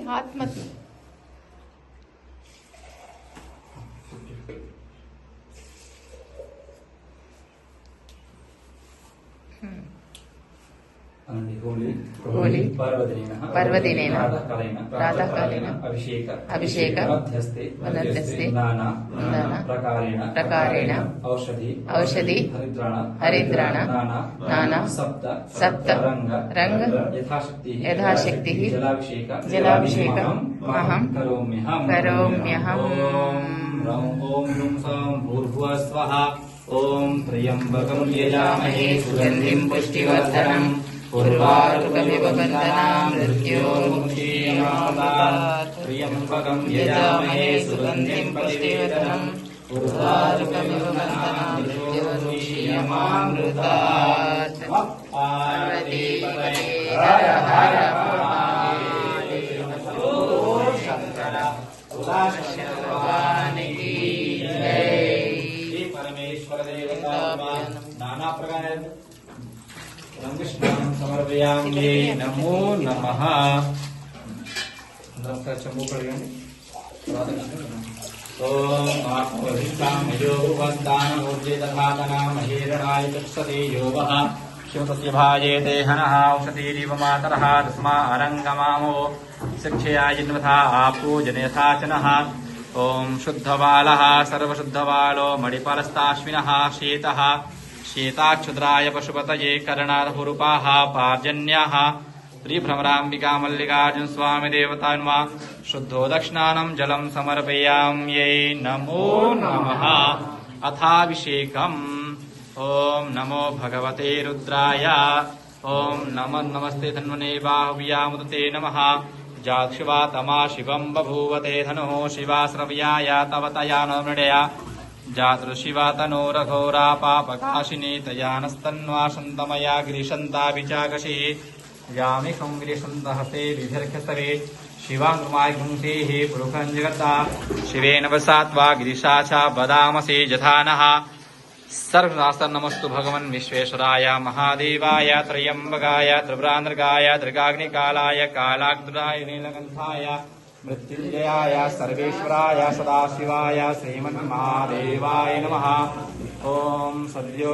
हाथ मत होली पर्वदिनेन प्रातःकालेन अभिषेक वनद्यस्ते नाना प्रकारेण औषधि हरिद्राण नाना सप्त रंग यथाशक्तिः जलाभिषेकम् अहं करोम्यहम्। भूर्भुवः स्वः। ओम त्र्यंबकं यजामहे सुगंधिं पुष्टिवर्धनम् उर्वारुकमिव बन्धनान् मृत्योर्मुक्षीयमामृतात्। त्र्यंबकं यजामहे सुगंधिं पुष्टिवर्धनम् उर्वारुकमिव बन्धनान् मृत्योर्मुक्षीयमामृतात्। पार्वती पतये हर हर महादेव। शंकर भगवान की जय। परमेश्वर देवता नाना प्रकार रंगस्नानं समर्पयामि। नमो नमः। नमस्कार चंबू पड़ गए। ओम आत्मविष्टां योगवन्तान ऊर्जे दधातना महेरणाय तत्सते योगः शिवतस्य भाजेते हनः औषधीरिव मातरः तस्मा अरङ्गमामो शिक्षया जिन्वथा आपो जनयथा च नः। ओम शुद्धबालः सर्वशुद्धबालो मणिपालस्ताश्विनः शेतः शेताक्षुद्राय पशुपतये कर्णार्हुरूपाः पार्जन्याः त्रिभ्रमराम्बिका मल्लिकार्जुन स्वामी देवतान्मा शुद्धो दक्षिणानं जलं समर्पयाम्यै। नमो नमः। अथाभिषेकम्। ओम नमो भगवते रुद्राय। ओम नमस्ते धन्वने बाहुव्यामुदते नमः। जाक्षुवा तमा शिवं बभूवते धनुः शिवा श्रव्याय तव तया न मृडया जातृशिवा तनोरघोरा पापकाशिनी तया नस्तन्वा सन्तमया गिरिशन्ताभिचाकशी यामिकं गिरिशन्तहस्ते विभिर्घसवे शिवाङ्गमाय गुंसेः पुरुखं जगता शिवेन वसात्वा गिरिशा च वदामसि यथा नः। सर्वशास्त्र नमस्तु भगवन् विश्वेश्वराय महादेवाय त्र्यंबकाय त्रिपुरान्तकाय त्रिकाग्निकालाय कालाग्निकाय नीलकण्ठाय मृत्युंजयाय सर्वेश्वराय सदाशिवाय श्रीमन्महादेवाय नमः। ओम सद्यो